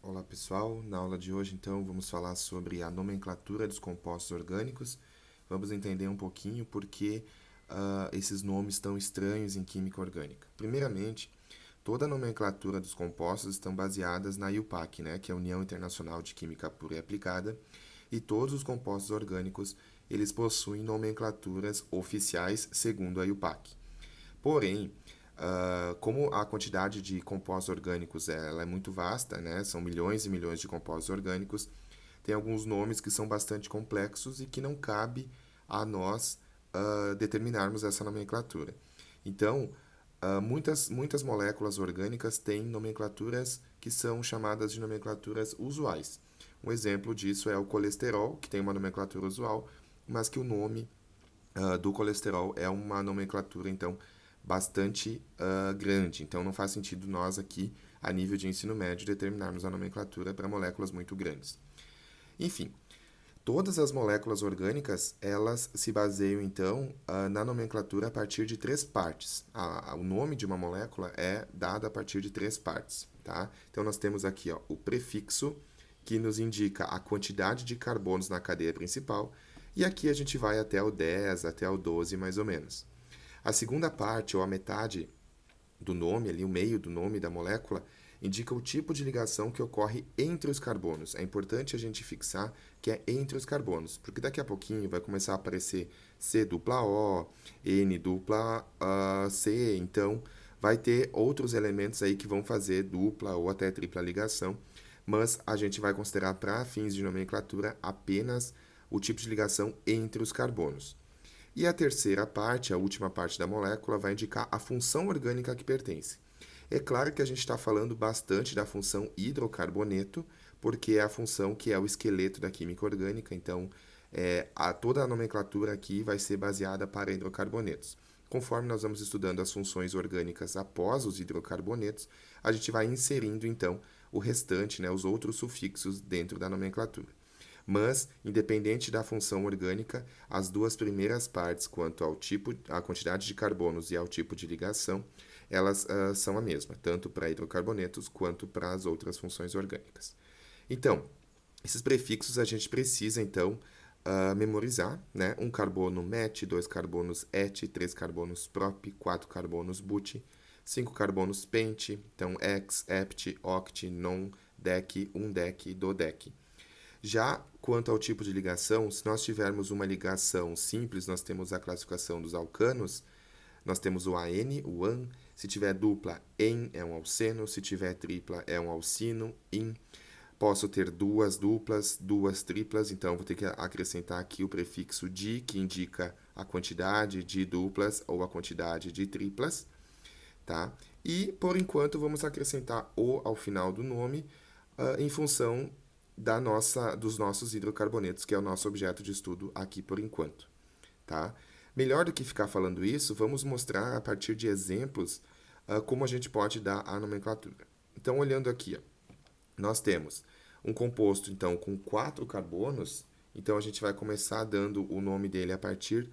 Olá pessoal, na aula de hoje então vamos falar sobre a nomenclatura dos compostos orgânicos. Vamos entender um pouquinho por que esses nomes tão estranhos em química orgânica. Primeiramente, toda a nomenclatura dos compostos estão baseadas na IUPAC, né, que é a União Internacional de Química Pura e Aplicada, e todos os compostos orgânicos eles possuem nomenclaturas oficiais segundo a IUPAC. Porém, como a quantidade de compostos orgânicos ela é muito vasta, né? São milhões e milhões de compostos orgânicos, tem alguns nomes que são bastante complexos e que não cabe a nós determinarmos essa nomenclatura. Então, muitas moléculas orgânicas têm nomenclaturas que são chamadas de nomenclaturas usuais. Um exemplo disso é o colesterol, que tem uma nomenclatura usual, mas que o nome do colesterol é uma nomenclatura, então, bastante grande. Então, não faz sentido nós aqui, a nível de ensino médio, determinarmos a nomenclatura para moléculas muito grandes. Enfim, todas as moléculas orgânicas, elas se baseiam, então, na nomenclatura a partir de três partes. O nome de uma molécula é dado a partir de três partes, tá? Então, nós temos aqui ó, o prefixo, que nos indica a quantidade de carbonos na cadeia principal, e aqui a gente vai até o 10, até o 12, mais ou menos. A segunda parte, ou a metade do nome, ali, o meio do nome da molécula, indica o tipo de ligação que ocorre entre os carbonos. É importante a gente fixar que é entre os carbonos, porque daqui a pouquinho vai começar a aparecer C dupla O, N dupla C, então vai ter outros elementos aí que vão fazer dupla ou até tripla ligação, mas a gente vai considerar para fins de nomenclatura apenas o tipo de ligação entre os carbonos. E a terceira parte, a última parte da molécula, vai indicar a função orgânica que pertence. É claro que a gente está falando bastante da função hidrocarboneto, porque é a função que é o esqueleto da química orgânica, então toda a nomenclatura aqui vai ser baseada para hidrocarbonetos. Conforme nós vamos estudando as funções orgânicas após os hidrocarbonetos, a gente vai inserindo então o restante, né, os outros sufixos dentro da nomenclatura. Mas, independente da função orgânica, as duas primeiras partes, quanto ao tipo, à quantidade de carbonos e ao tipo de ligação, elas são a mesma, tanto para hidrocarbonetos quanto para as outras funções orgânicas. Então, esses prefixos a gente precisa, então, memorizar, né? Um carbono met, dois carbonos et, três carbonos prop, quatro carbonos but, cinco carbonos pent, então hex, hept, oct, non, dec, undec, dodec. Já quanto ao tipo de ligação, se nós tivermos uma ligação simples, nós temos a classificação dos alcanos, nós temos o AN, o AN, se tiver dupla, en é um alceno, se tiver tripla é um alcino, in. Posso ter duas duplas, duas triplas, então vou ter que acrescentar aqui o prefixo di, que indica a quantidade de duplas ou a quantidade de triplas, tá? E, por enquanto, vamos acrescentar o ao final do nome, em função dos nossos hidrocarbonetos, que é o nosso objeto de estudo aqui por enquanto, tá? Melhor do que ficar falando isso, vamos mostrar a partir de exemplos como a gente pode dar a nomenclatura. Então, olhando aqui, ó, nós temos um composto então com 4 carbonos, então a gente vai começar dando o nome dele a partir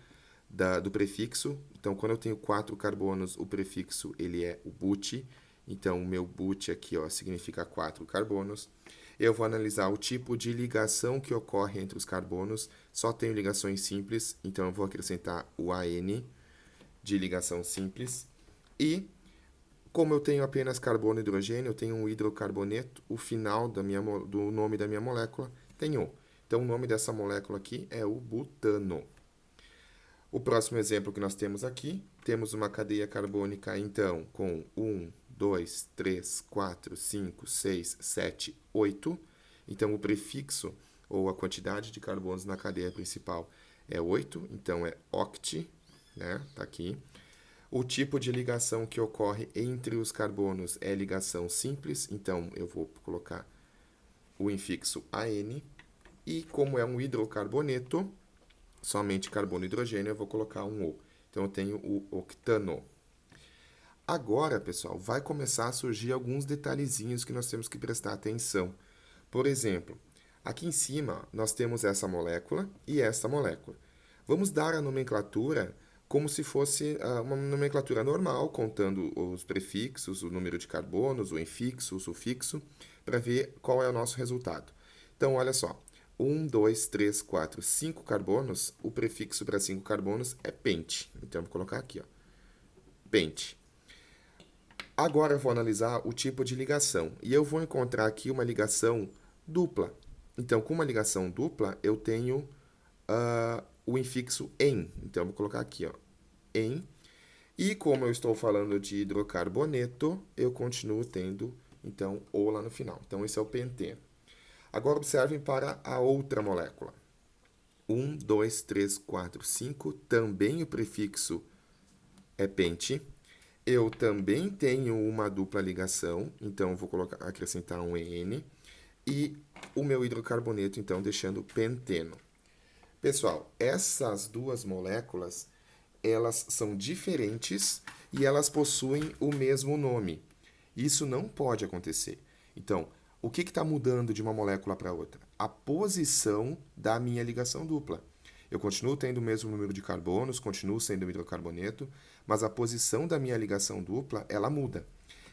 do prefixo. Então, quando eu tenho 4 carbonos, o prefixo ele é o but. Então, o meu but aqui ó, significa 4 carbonos. Eu vou analisar o tipo de ligação que ocorre entre os carbonos. Só tenho ligações simples, então eu vou acrescentar o AN de ligação simples. E, como eu tenho apenas carbono e hidrogênio, eu tenho um hidrocarboneto, o final do nome da minha molécula tem O. Então, o nome dessa molécula aqui é o butano. O próximo exemplo que nós temos aqui, temos uma cadeia carbônica, então, com 1, 2, 3, 4, 5, 6, 7, 8. Então, o prefixo, ou a quantidade de carbonos na cadeia principal é 8, então é oct, né? Tá aqui. O tipo de ligação que ocorre entre os carbonos é ligação simples, então eu vou colocar o infixo AN. E como é um hidrocarboneto, somente carbono e hidrogênio, eu vou colocar um O. Então, eu tenho o octano. Agora, pessoal, vai começar a surgir alguns detalhezinhos que nós temos que prestar atenção. Por exemplo, aqui em cima nós temos essa molécula e essa molécula. Vamos dar a nomenclatura como se fosse uma nomenclatura normal, contando os prefixos, o número de carbonos, o infixo, o sufixo, para ver qual é o nosso resultado. Então, olha só. 5 carbonos, o prefixo para 5 carbonos é pente. Então, vou colocar aqui, ó, pente. Agora eu vou analisar o tipo de ligação. E eu vou encontrar aqui uma ligação dupla. Então, com uma ligação dupla, eu tenho o infixo em. Então, eu vou colocar aqui, ó, em. E como eu estou falando de hidrocarboneto, eu continuo tendo, então, o lá no final. Então, esse é o penteno. Agora, observem para a outra molécula. 2, 3, 4, 5. Também o prefixo é pente. Eu também tenho uma dupla ligação, então vou acrescentar um EN. E o meu hidrocarboneto, então, deixando penteno. Pessoal, essas duas moléculas, elas são diferentes e elas possuem o mesmo nome. Isso não pode acontecer. Então, o que está mudando de uma molécula para outra? A posição da minha ligação dupla. Eu continuo tendo o mesmo número de carbonos, continuo sendo um hidrocarboneto, mas a posição da minha ligação dupla, ela muda.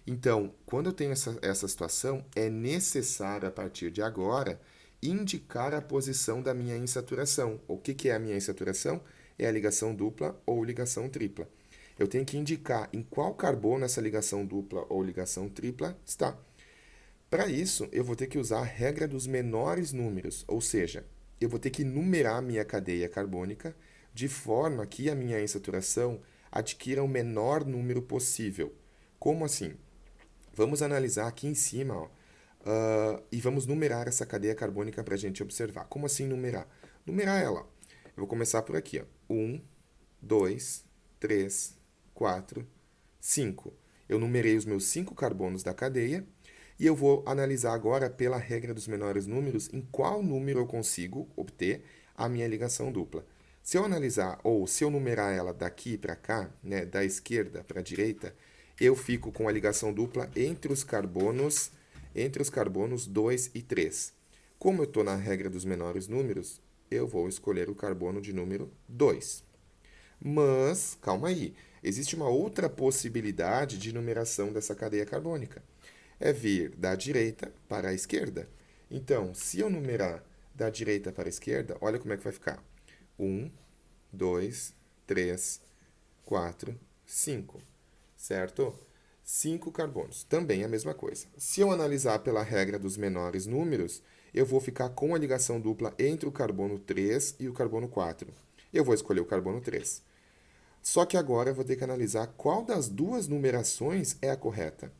Então, quando eu tenho essa situação, é necessário, a partir de agora, indicar a posição da minha insaturação. O que é a minha insaturação? É a ligação dupla ou ligação tripla. Eu tenho que indicar em qual carbono essa ligação dupla ou ligação tripla está. Para isso, eu vou ter que usar a regra dos menores números, ou seja, eu vou ter que numerar a minha cadeia carbônica de forma que a minha insaturação adquira o menor número possível. Como assim? Vamos analisar aqui em cima, ó, e vamos numerar essa cadeia carbônica para a gente observar. Como assim numerar? Numerar ela. Eu vou começar por aqui, ó. 1, 2, 3, 4, 5. Eu numerei os meus 5 carbonos da cadeia e eu vou analisar agora, pela regra dos menores números, em qual número eu consigo obter a minha ligação dupla. Se eu analisar, ou se eu numerar ela daqui para cá, né, da esquerda para a direita, eu fico com a ligação dupla entre os carbonos 2 e 3. Como eu estou na regra dos menores números, eu vou escolher o carbono de número 2. Mas, calma aí, existe uma outra possibilidade de numeração dessa cadeia carbônica. É vir da direita para a esquerda. Então, se eu numerar da direita para a esquerda, olha como é que vai ficar. 1, 2, 3, 4, 5. Certo? 5 carbonos. Também a mesma coisa. Se eu analisar pela regra dos menores números, eu vou ficar com a ligação dupla entre o carbono 3 e o carbono 4. Eu vou escolher o carbono 3. Só que agora eu vou ter que analisar qual das duas numerações é a correta.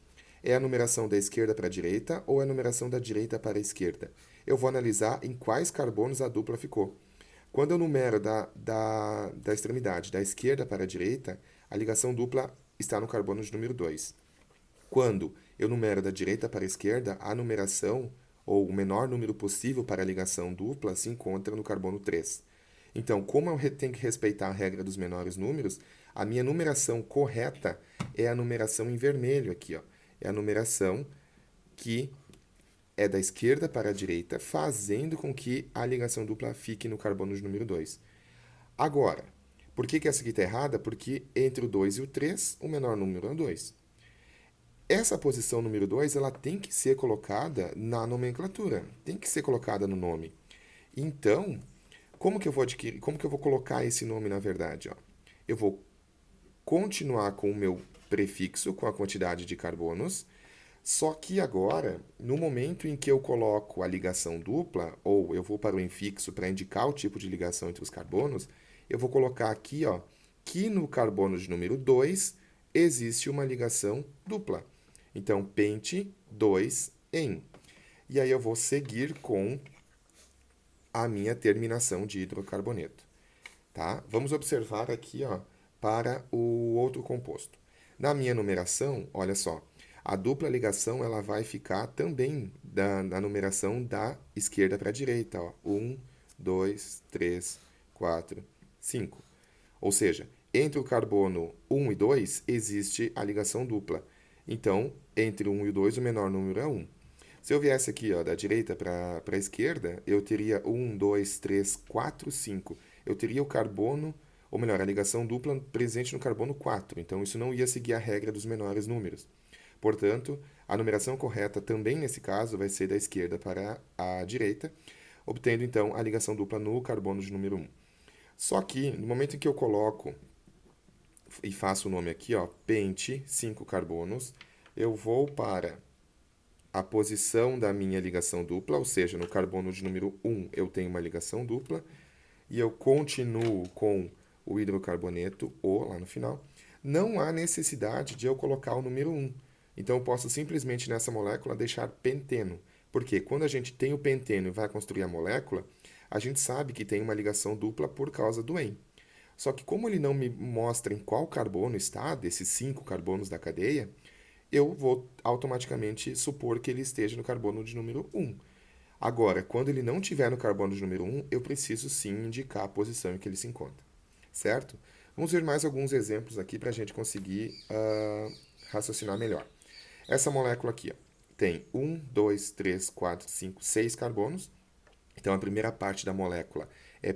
É a numeração da esquerda para a direita ou é a numeração da direita para a esquerda? Eu vou analisar em quais carbonos a dupla ficou. Quando eu numero da extremidade da esquerda para a direita, a ligação dupla está no carbono de número 2. Quando eu numero da direita para a esquerda, a numeração, ou o menor número possível para a ligação dupla, se encontra no carbono 3. Então, como eu tenho que respeitar a regra dos menores números, a minha numeração correta é a numeração em vermelho aqui, ó. É a numeração que é da esquerda para a direita, fazendo com que a ligação dupla fique no carbono de número 2. Agora, por que essa aqui está errada? Porque entre o 2 e o 3, o menor número é o 2. Essa posição número 2, ela tem que ser colocada na nomenclatura, tem que ser colocada no nome. Então, como que eu vou colocar esse nome na verdade? Ó? Eu vou continuar com o meu prefixo, com a quantidade de carbonos, só que agora, no momento em que eu coloco a ligação dupla, ou eu vou para o infixo para indicar o tipo de ligação entre os carbonos, eu vou colocar aqui, ó, que no carbono de número 2 existe uma ligação dupla. Então, pente 2-en. E aí eu vou seguir com a minha terminação de hidrocarboneto. Tá? Vamos observar aqui, ó, para o outro composto. Na minha numeração, olha só, a dupla ligação ela vai ficar também na numeração da esquerda para a direita. 1, 2, 3, 4, 5. Ou seja, entre o carbono 1 e 2 existe a ligação dupla. Então, entre o 1 e o 2, o menor número é 1. Se eu viesse aqui, ó, da direita para a esquerda, eu teria 1, 2, 3, 4, 5. Eu teria o carbono, ou melhor, a ligação dupla presente no carbono 4. Então, isso não ia seguir a regra dos menores números. Portanto, a numeração correta também nesse caso vai ser da esquerda para a direita, obtendo então a ligação dupla no carbono de número 1. Só que, no momento em que eu coloco e faço o nome aqui, ó, pente 5 carbonos, eu vou para a posição da minha ligação dupla, ou seja, no carbono de número 1 eu tenho uma ligação dupla, e eu continuo com o hidrocarboneto O lá no final, não há necessidade de eu colocar o número 1. Então eu posso simplesmente nessa molécula deixar penteno. Porque quando a gente tem o penteno e vai construir a molécula, a gente sabe que tem uma ligação dupla por causa do EN. Só que como ele não me mostra em qual carbono está, desses 5 carbonos da cadeia, eu vou automaticamente supor que ele esteja no carbono de número 1. Agora, quando ele não estiver no carbono de número 1, eu preciso sim indicar a posição em que ele se encontra. Certo? Vamos ver mais alguns exemplos aqui para a gente conseguir raciocinar melhor. Essa molécula aqui ó, tem 1, 2, 3, 4, 5, 6 carbonos. Então, a primeira parte da molécula é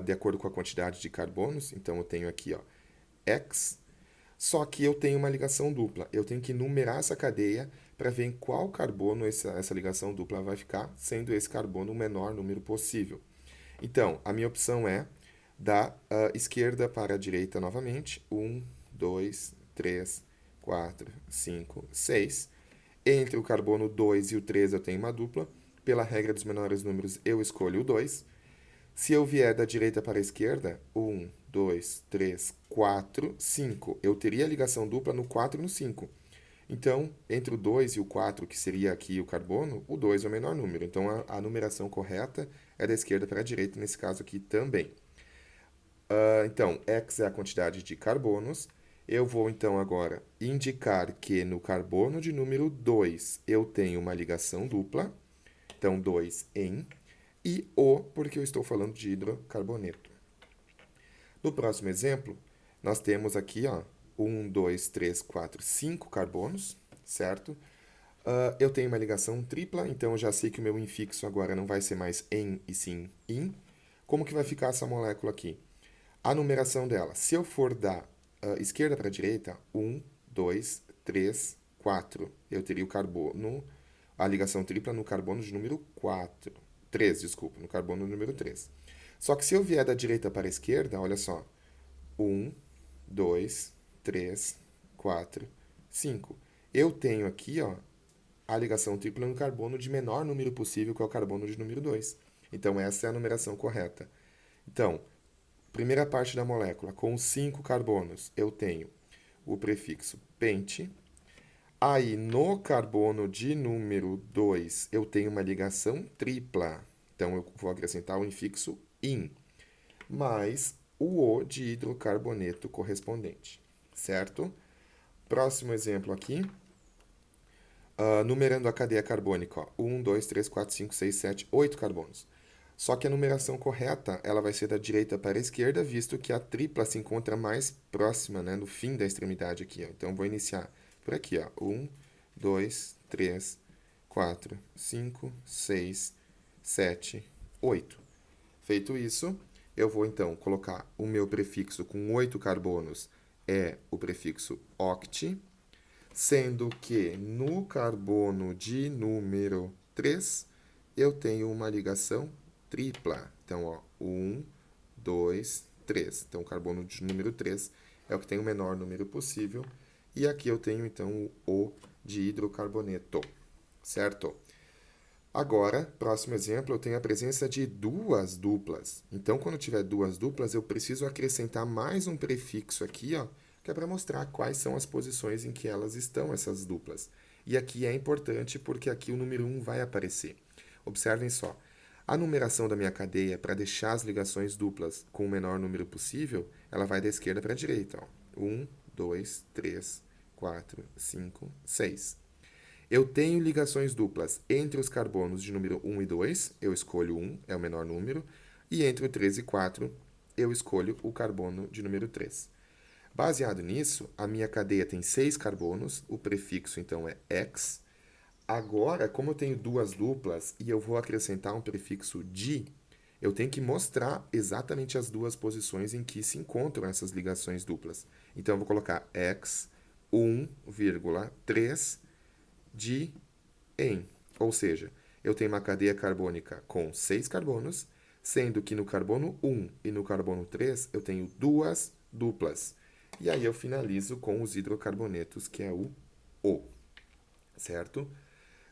de acordo com a quantidade de carbonos. Então, eu tenho aqui ó, X. Só que eu tenho uma ligação dupla. Eu tenho que numerar essa cadeia para ver em qual carbono essa ligação dupla vai ficar, sendo esse carbono o menor número possível. Então, a minha opção é da esquerda para a direita novamente. 1, 2, 3, 4, 5, 6. Entre o carbono 2 e o 3 eu tenho uma dupla. Pela regra dos menores números, eu escolho o 2. Se eu vier da direita para a esquerda, 1, 2, 3, 4, 5. Eu teria a ligação dupla no 4 e no 5. Então, entre o 2 e o 4, que seria aqui o carbono, o 2 é o menor número. Então, a numeração correta é da esquerda para a direita, nesse caso aqui também. Então, X é a quantidade de carbonos. Eu vou, então, agora indicar que no carbono de número 2 eu tenho uma ligação dupla. Então, 2 em. E O, porque eu estou falando de hidrocarboneto. No próximo exemplo, nós temos aqui, ó, 1, 2, 3, 4, 5 carbonos, certo? Eu tenho uma ligação tripla, então eu já sei que o meu infixo agora não vai ser mais em e sim in. Como que vai ficar essa molécula aqui? A numeração dela, se eu for da esquerda para a direita, 1, 2, 3, 4. Eu teria o carbono, a ligação tripla no carbono de número 4. 3, desculpa, no carbono número 3. Só que se eu vier da direita para a esquerda, olha só. 1, 2, 3, 4, 5. Eu tenho aqui, ó, a ligação tripla no carbono de menor número possível, que é o carbono de número 2. Então, essa é a numeração correta. Então, primeira parte da molécula, com 5 carbonos, eu tenho o prefixo pente. Aí, no carbono de número 2, eu tenho uma ligação tripla. Então, eu vou acrescentar o infixo in, mais o O de hidrocarboneto correspondente, certo? Próximo exemplo aqui, numerando a cadeia carbônica, ó, 1, 2, 3, 4, 5, 6, 7, 8 carbonos. Só que a numeração correta, ela vai ser da direita para a esquerda, visto que a tripla se encontra mais próxima, né, no fim da extremidade aqui, ó. Então, vou iniciar por aqui, ó, 1, 2, 3, 4, 5, 6, 7, 8. Feito isso, eu vou então colocar o meu prefixo com 8 carbonos, é o prefixo oct, sendo que no carbono de número 3 eu tenho uma ligação tripla. Então, ó, 1, 2, 3. Então, o carbono de número 3 é o que tem o menor número possível. E aqui eu tenho, então, o O de hidrocarboneto, certo? Agora, próximo exemplo, eu tenho a presença de duas duplas. Então, quando eu tiver duas duplas, eu preciso acrescentar mais um prefixo aqui, ó, que é para mostrar quais são as posições em que elas estão, essas duplas. E aqui é importante porque aqui o número 1 vai aparecer. Observem só. A numeração da minha cadeia, para deixar as ligações duplas com o menor número possível, ela vai da esquerda para a direita. Ó. 1, 2, 3, 4, 5, 6. Eu tenho ligações duplas entre os carbonos de número 1 e 2, eu escolho 1, é o menor número, e entre o 3 e 4, eu escolho o carbono de número 3. Baseado nisso, a minha cadeia tem 6 carbonos, o prefixo então é X. Agora, como eu tenho duas duplas e eu vou acrescentar um prefixo di, eu tenho que mostrar exatamente as duas posições em que se encontram essas ligações duplas. Então, eu vou colocar x 1,3 de em. Ou seja, eu tenho uma cadeia carbônica com 6 carbonos, sendo que no carbono 1 e no carbono 3 eu tenho duas duplas. E aí eu finalizo com os hidrocarbonetos, que é o O, certo?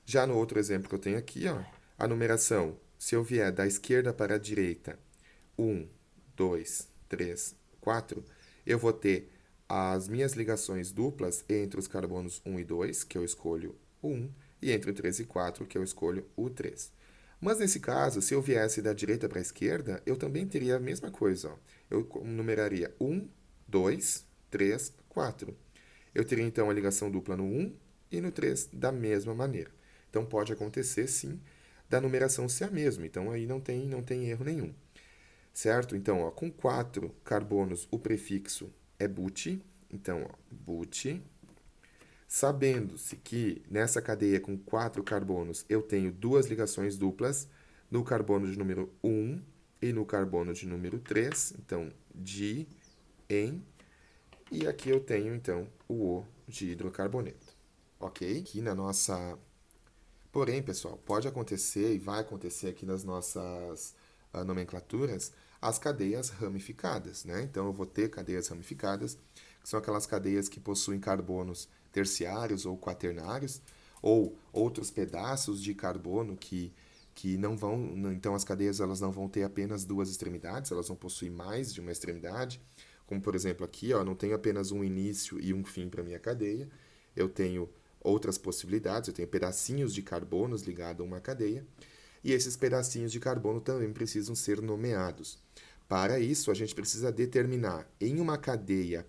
Já no outro exemplo que eu tenho aqui, ó, a numeração, se eu vier da esquerda para a direita, 1, 2, 3, 4, eu vou ter as minhas ligações duplas entre os carbonos 1 e 2, que eu escolho o 1, e entre o 3 e 4, que eu escolho o 3. Mas nesse caso, se eu viesse da direita para a esquerda, eu também teria a mesma coisa. Ó. Eu numeraria 1, 2, 3, 4. Eu teria então a ligação dupla no 1 e no 3 da mesma maneira. Então pode acontecer sim da numeração ser a mesma. Então aí não tem erro nenhum. Certo? Então, ó, com 4 carbonos o prefixo é but. Então, ó, but. Sabendo-se que nessa cadeia com 4 carbonos eu tenho duas ligações duplas no carbono de número 1 e no carbono de número 3. Então, di, em. E aqui eu tenho, então, o O de hidrocarboneto. Ok? Aqui na nossa... Porém, pessoal, pode acontecer e vai acontecer aqui nas nossas nomenclaturas as cadeias ramificadas, né? Então, eu vou ter cadeias ramificadas, que são aquelas cadeias que possuem carbonos terciários ou quaternários, ou outros pedaços de carbono que não vão... Então, as cadeias elas não vão ter apenas duas extremidades, elas vão possuir mais de uma extremidade, como, por exemplo, aqui, ó, não tenho apenas um início e um fim para minha cadeia, eu tenho outras possibilidades, eu tenho pedacinhos de carbonos ligados a uma cadeia, e esses pedacinhos de carbono também precisam ser nomeados. Para isso, a gente precisa determinar em uma cadeia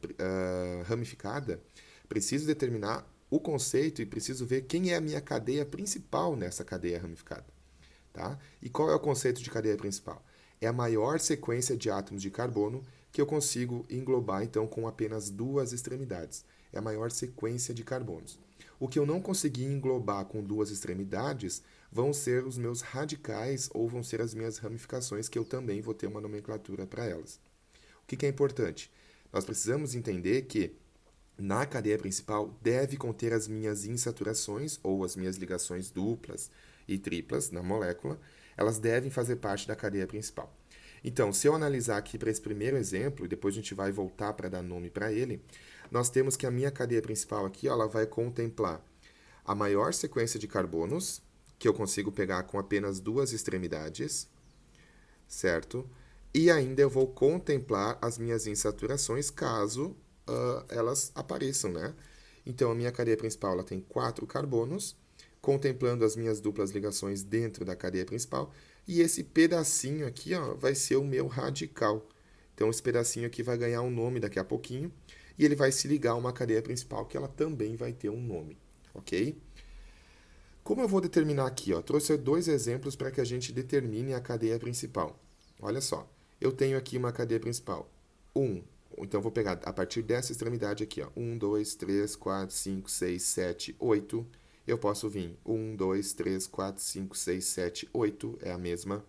ramificada, preciso determinar o conceito e preciso ver quem é a minha cadeia principal nessa cadeia ramificada. Tá? E qual é o conceito de cadeia principal? É a maior sequência de átomos de carbono que eu consigo englobar, então, com apenas duas extremidades. É a maior sequência de carbonos. O que eu não conseguir englobar com duas extremidades vão ser os meus radicais ou vão ser as minhas ramificações, que eu também vou ter uma nomenclatura para elas. O que é importante? Nós precisamos entender que na cadeia principal deve conter as minhas insaturações ou as minhas ligações duplas e triplas na molécula, elas devem fazer parte da cadeia principal. Então, se eu analisar aqui para esse primeiro exemplo, e depois a gente vai voltar para dar nome para ele, nós temos que a minha cadeia principal aqui, ó, ela vai contemplar a maior sequência de carbonos, que eu consigo pegar com apenas duas extremidades, certo? E ainda eu vou contemplar as minhas insaturações caso elas apareçam, né? Então, a minha cadeia principal ela tem 4 carbonos, contemplando as minhas duplas ligações dentro da cadeia principal, e esse pedacinho aqui ó, vai ser o meu radical. Então, esse pedacinho aqui vai ganhar um nome daqui a pouquinho, e ele vai se ligar a uma cadeia principal que ela também vai ter um nome, ok? Como eu vou determinar aqui? Ó, trouxe dois exemplos para que a gente determine a cadeia principal. Olha só, eu tenho aqui uma cadeia principal. Então vou pegar a partir dessa extremidade aqui. 1, 2, 3, 4, 5, 6, 7, 8. Eu posso vir 1, 2, 3, 4, 5, 6, 7, 8 é a mesma.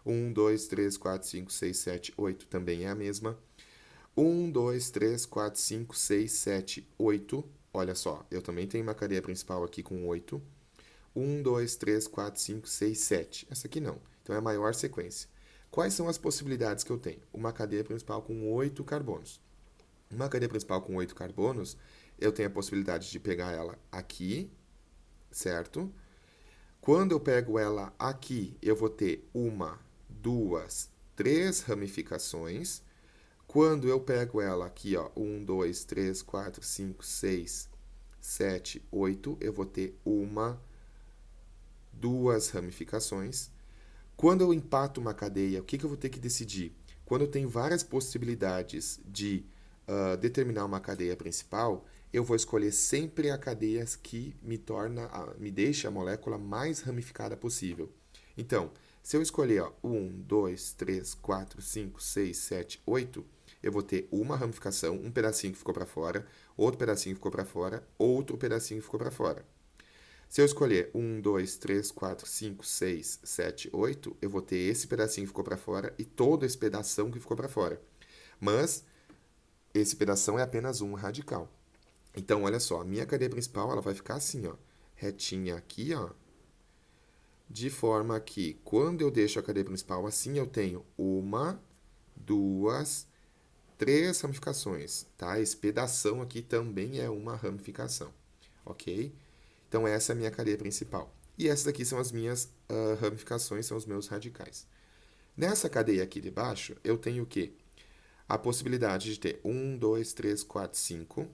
1, 2, 3, 4, 5, 6, 7, 8 também é a mesma. 1, 2, 3, 4, 5, 6, 7, 8. Olha só, eu também tenho uma cadeia principal aqui com 8. 1, 2, 3, 4, 5, 6, 7. Essa aqui não. Então é a maior sequência. Quais são as possibilidades que eu tenho? Uma cadeia principal com 8 carbonos. Uma cadeia principal com 8 carbonos, eu tenho a possibilidade de pegar ela aqui, certo? Quando eu pego ela aqui, eu vou ter uma, duas, três ramificações. Quando eu pego ela aqui, ó, 1, 2, 3, 4, 5, 6, 7, 8, eu vou ter uma, duas ramificações. Quando eu empato uma cadeia, o que eu vou ter que decidir? Quando eu tenho várias possibilidades de determinar uma cadeia principal, eu vou escolher sempre a cadeia que me deixa a molécula mais ramificada possível. Então, se eu escolher 1, 2, 3, 4, 5, 6, 7, 8, eu vou ter uma ramificação, um pedacinho que ficou para fora, outro pedacinho que ficou para fora, outro pedacinho que ficou para fora. Se eu escolher 1, 2, 3, 4, 5, 6, 7, 8, eu vou ter esse pedacinho que ficou para fora e todo esse pedação que ficou para fora. Mas esse pedação é apenas um radical. Então, olha só, a minha cadeia principal ela vai ficar assim, ó, retinha aqui, ó, de forma que quando eu deixo a cadeia principal assim, eu tenho uma, duas, três ramificações, tá? Esse pedação aqui também é uma ramificação, ok? Então, essa é a minha cadeia principal. E essas aqui são as minhas ramificações, são os meus radicais. Nessa cadeia aqui de baixo, eu tenho o quê? A possibilidade de ter 1, 2, 3, 4, 5.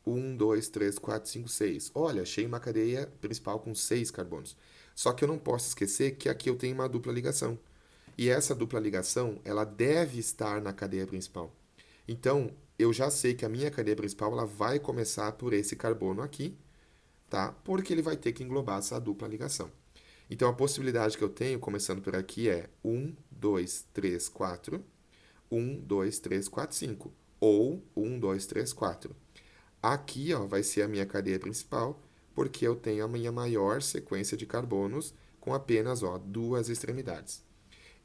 1, 2, 3, 4, 5, 6. Olha, achei uma cadeia principal com 6 carbonos. Só que eu não posso esquecer que aqui eu tenho uma dupla ligação. E essa dupla ligação, ela deve estar na cadeia principal. Então, eu já sei que a minha cadeia principal ela vai começar por esse carbono aqui, tá? Porque ele vai ter que englobar essa dupla ligação. Então, a possibilidade que eu tenho, começando por aqui, é 1, 2, 3, 4. 1, 2, 3, 4, 5. Ou 1, 2, 3, 4. Aqui ó, vai ser a minha cadeia principal, porque eu tenho a minha maior sequência de carbonos com apenas ó, duas extremidades.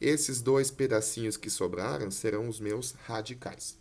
Esses dois pedacinhos que sobraram serão os meus radicais.